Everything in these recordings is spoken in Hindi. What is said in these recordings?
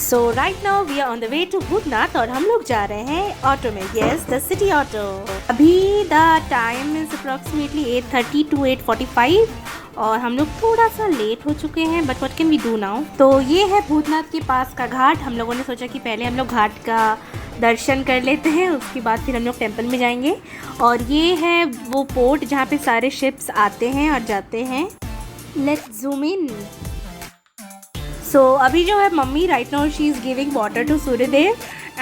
So right now we are on the way to Bhootnath और हम लोग जा रहे हैं ऑटो में, यस द सिटी ऑटो। अभी the time is approximately 8:30 to 8:45 और हम लोग थोड़ा सा लेट हो चुके हैं, but what can we do now. तो ये है भूतनाथ के पास का घाट। हम लोगों ने सोचा कि पहले हम लोग घाट का दर्शन कर लेते हैं, उसके बाद फिर हम लोग टेम्पल में जाएंगे। और ये है वो पोर्ट जहाँ पे सारे शिप्स आते हैं और जाते हैं। Let's zoom in. सो अभी जो है mummy right now she is giving water to Suryadev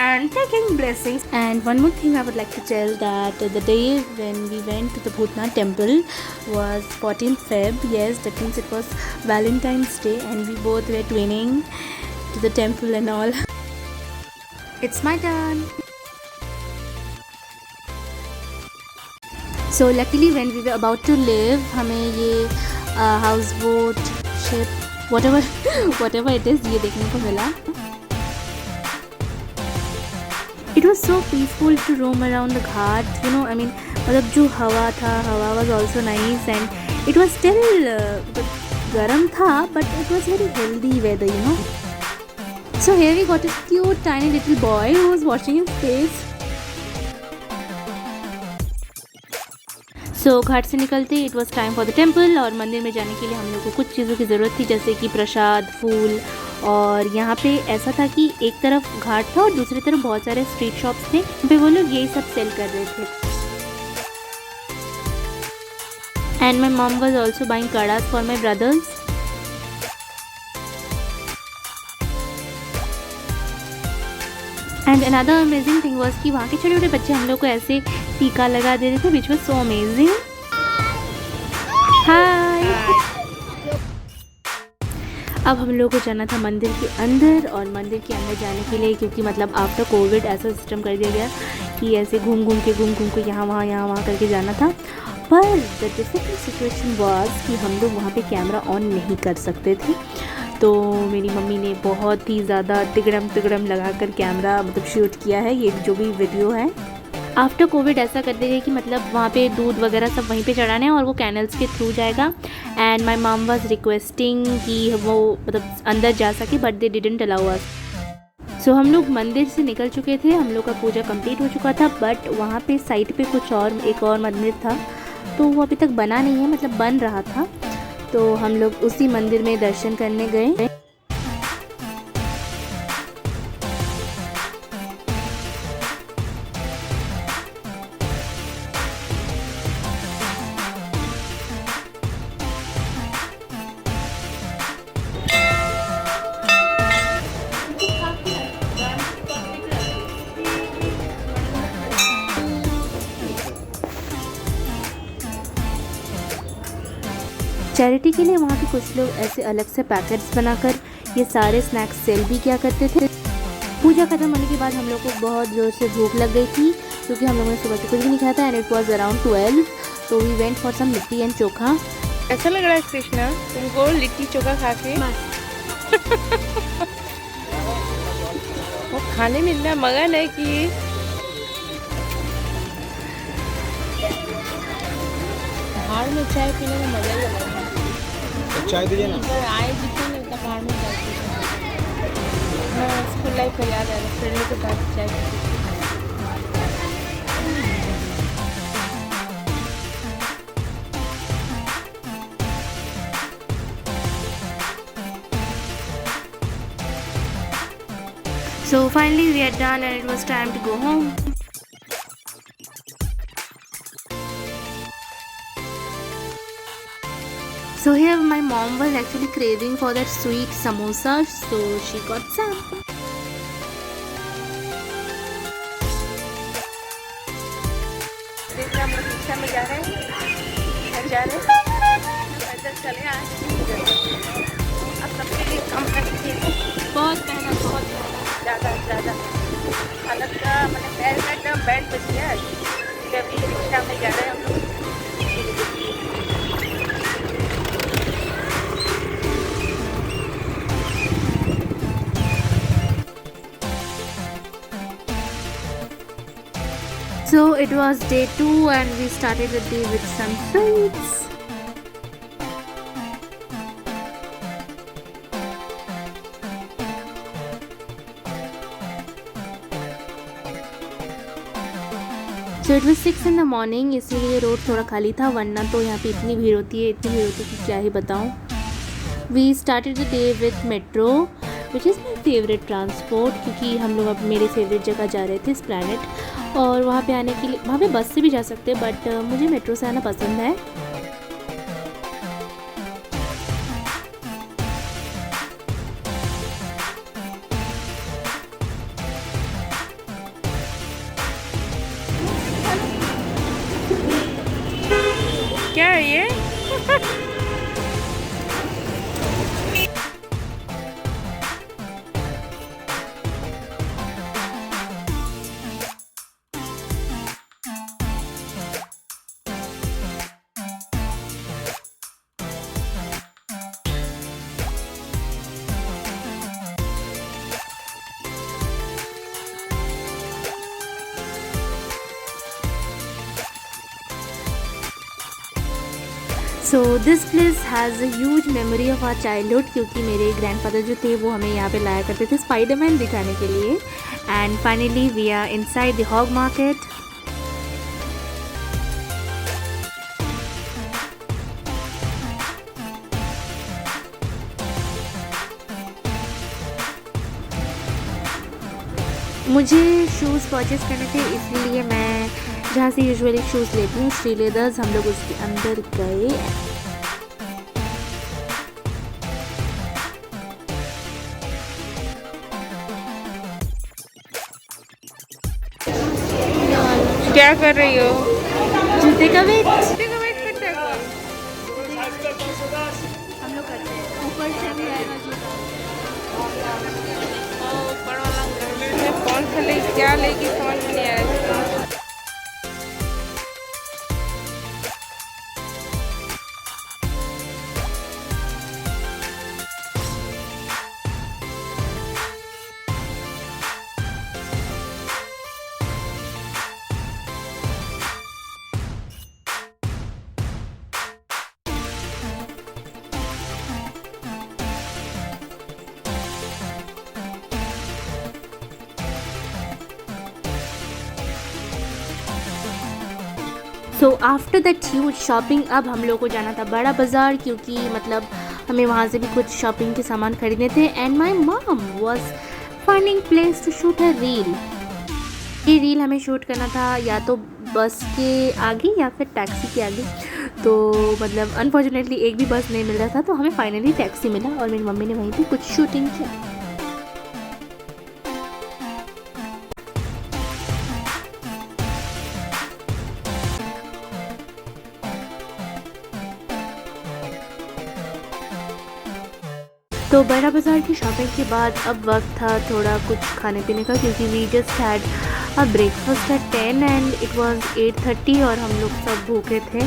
and taking blessings. And one more thing I would like to tell that the day when we went to the Bhutnath temple was 14th Feb. Yes, that means it was Valentine's Day and we both were twinning to the temple and all. It's my turn. So luckily when we were about to leave, हमें ये houseboat, ship, whatever it is, ये देखने को मिला. It was so peaceful to roam around the ghat, you know. I mean, मतलब जो हवा था, हवा was also nice and it was still गर्म था, but it was very healthy weather, you know. So here we got a cute tiny little boy who was washing his face. So घाट से निकलते it was time for the temple और मंदिर में जाने के लिए हम लोग को कुछ चीज़ों की ज़रूरत थी, जैसे कि प्रसाद, फूल। और यहाँ पे ऐसा था कि एक तरफ घाट था और दूसरी तरफ बहुत सारे स्ट्रीट शॉप्स थे, पे वो लोग यही सब सेल कर रहे थे। And my mom was also buying कड़ास for my brothers. And another amazing thing was कि वहाँ के छोटे छोटे बच्चे हम लोग को ऐसे टीका लगा दे रहे थे, विच वाज सो अमेजिंग। हाय। अब हम लोग को जाना था मंदिर के अंदर, और मंदिर के अंदर जाने के लिए क्योंकि मतलब आफ्टर कोविड ऐसा सिस्टम कर दिया गया कि ऐसे घूम घूम के यहाँ वहाँ करके जाना था। पर द डिफिकल्ट सिचुएशन वाज कि हम लोग वहाँ पे कैमरा ऑन नहीं कर सकते थे। तो मेरी मम्मी ने बहुत ही ज़्यादा तिगड़म लगाकर कैमरा मतलब शूट किया है। ये जो भी वीडियो है आफ्टर कोविड ऐसा कर देगा कि मतलब वहाँ पे दूध वगैरह सब वहीं पे चढ़ाने हैं और वो कैनल्स के थ्रू जाएगा। And my mom was requesting कि वो मतलब अंदर जा सके, but they didn't allow us. So हम लोग मंदिर से निकल चुके थे, हम लोग का पूजा कंप्लीट हो चुका था, बट वहाँ पे साइड पे एक और मंदिर था, तो वो अभी तक बना नहीं है, मतलब बन रहा था। तो हम लोग उसी मंदिर में दर्शन करने गए। चैरिटी के लिए वहाँ पे कुछ लोग ऐसे अलग से पैकेट्स बनाकर ये सारे स्नैक्स सेल भी किया करते थे। पूजा खत्म होने के बाद हम लोग को बहुत ज़ोर से भूख लग गई थी क्योंकि हम लोगों ने सुबह से कुछ भी नहीं खाया था, एंड इट वाज अराउंड 12। तो we went for some litti and chokha. ऐसा लग रहा है कृष्णा तुमको लिट्टी चोखा खा के? वो खाने में इतना मगन है कि पहाड़ में चाय पीने का मजा ही अलग है। चाय दीजिए ना। आए जितना मिलता पहाड़ में चाय पीते। हाँ, स्कूल लाइफ का याद है, फ्रेंडों के साथ चाय पीते। So finally we are done and it was time to go home. So here my mom was actually craving for that sweet samosa, so she got some. देखिए हम लोग रिक्शा में जा रहे हैं, घर जा रहे हैं, पैदल चले आए। अब सबके लिए कम रखिए, बहुत मेहनत, ज़्यादा हालत का मतलब पैर में एकदम बैंड बच गया है। अभी रिक्शा में जा रहे हैं हम लोग। So it was day 2 and we started the day with some sweets. So it was 6 in the morning, इसलिए रोड थोड़ा खाली था, वरना तो यहाँ पे इतनी भीड़ होती है कि क्या ही बताऊँ। We started the day with metro which is my favourite transport, क्योंकि हम लोग अब मेरे फेवरेट जगह जा रहे थे एस्प्लैनेड, और वहाँ पे आने के लिए वहाँ पे बस से भी जा सकते हैं, बट मुझे मेट्रो से आना पसंद है। क्या है ये? So this place has a huge memory of our childhood, क्योंकि मेरे ग्रैंडफादर जो थे वो हमें यहाँ पे लाया करते थे स्पाइडरमैन दिखाने के लिए। And finally we are inside the Hogg market. मुझे शूज़ परचेज़ करने थे, इसलिए मैं जहाँ से यूजुअली शूज़ लेती हूँ, श्री लेदर्स, हम लोग उसके अंदर गए। क्या कर रही हो? जूते का वेट जूते का वेट करते हो? हम लोग करते हैं, ऊपर से भी आएगा जूता। ऊपर वाला अंकल में कौन सा ले क्या लेगी समझ में नहीं आ रहा है। So after that huge shopping अब हम लोग को जाना था बड़ा बाज़ार, क्योंकि मतलब हमें वहाँ से भी कुछ शॉपिंग के सामान खरीदने थे। And my mom was finding place to shoot a reel. ये रील हमें शूट करना था या तो बस के आगे या फिर टैक्सी के आगे, तो मतलब अनफॉर्चुनेटली एक भी बस नहीं मिल रहा था, तो हमें फाइनली टैक्सी मिला और मेरी मम्मी ने वहीं पे कुछ शूटिंग किया। तो बड़ा बाज़ार की शॉपिंग के बाद अब वक्त था थोड़ा कुछ खाने पीने का, क्योंकि we just had a breakfast at 10 and it was 8:30 और हम लोग सब भूखे थे।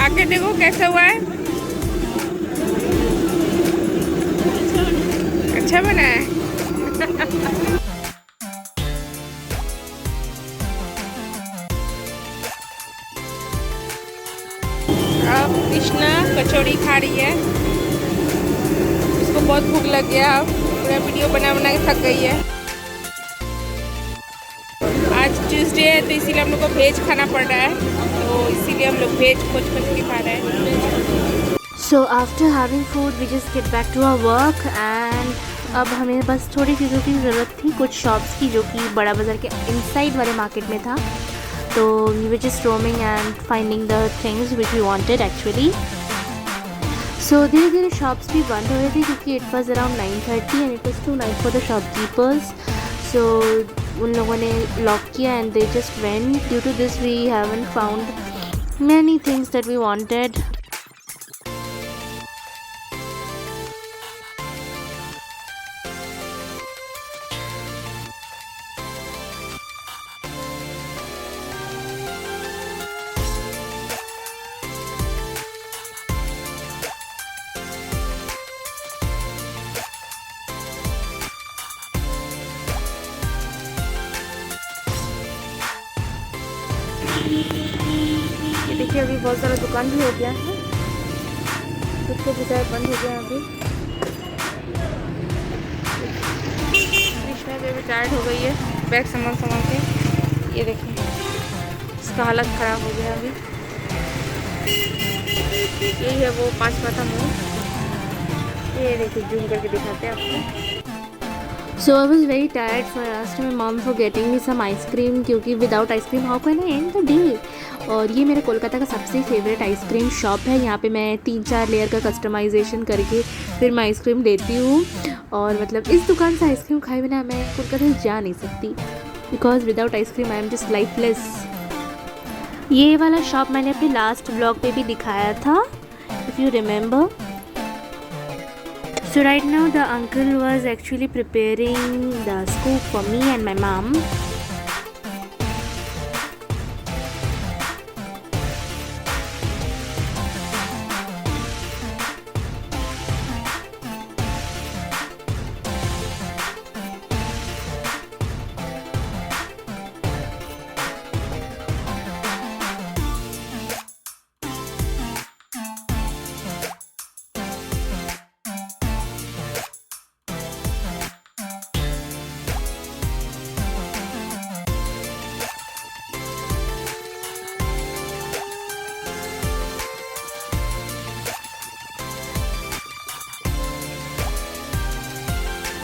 आके देखो कैसा हुआ है। अच्छा बना है। अब कृष्णा कचौड़ी खा रही है, उसको बहुत भूख लग गया, अब पूरा वीडियो बना बना के थक गई है। आज ट्यूसडे है तो इसीलिए हम लोग को वेज खाना पड़ रहा है, तो इसीलिए हम लोग वेज खोज के खा रहे हैं। So after having food we just get back to our work एंड अब हमें बस थोड़ी चीज़ों की ज़रूरत थी, कुछ शॉप्स की, जो कि बड़ा बाज़ार के इनसाइड वाले मार्केट में था। तो we were just roaming and finding the things which we wanted actually. So धीरे धीरे शॉप्स भी बंद हो रहे थे, क्योंकि it was around 9:30 and it was too night for the shopkeepers. So उन लोगों ने लॉक किया and they just went. Due to this we haven't found many things that we wanted. ये देखिए अभी बहुत सारा दुकान भी हो गया है, कुछ तो बाजार बंद हो गया है अभी। तो भी टायर्ड हो गई है बैग संभाल के। ये देखिए इसका हालत ख़राब हो गया अभी। यही है वो 5 पाता मोड़। ये देखिए जूम करके दिखाते हैं आपको। So I was very tired, so I asked my mom for getting me some ice cream क्योंकि without ice cream how can I end the day? और ये मेरे कोलकाता का सबसे फेवरेट आइसक्रीम शॉप है। यहाँ पे मैं 3-4 लेयर का कस्टमाइजेशन करके फिर मैं आइसक्रीम लेती हूँ। और मतलब इस दुकान से आइसक्रीम खाए बिना मैं कोलकाता जा नहीं सकती, because without ice cream I am just lifeless. ये वाला शॉप मैंने अपने लास्ट ब्लॉग पे भी दिखाया था, if you remember. So right now the uncle was actually preparing the scoop for me and my mom.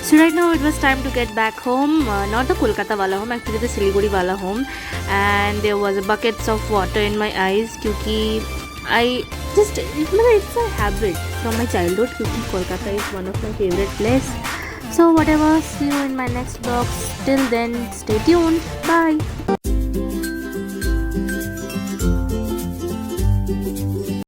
So right now it was time to get back home, not the Kolkata wala home, actually the Siliguri wala home, and there was buckets of water in my eyes क्योंकि I just it's a habit from my childhood क्योंकि Kolkata is one of my favorite place. So whatever, see you in my next vlog. Till then, stay tuned. Bye.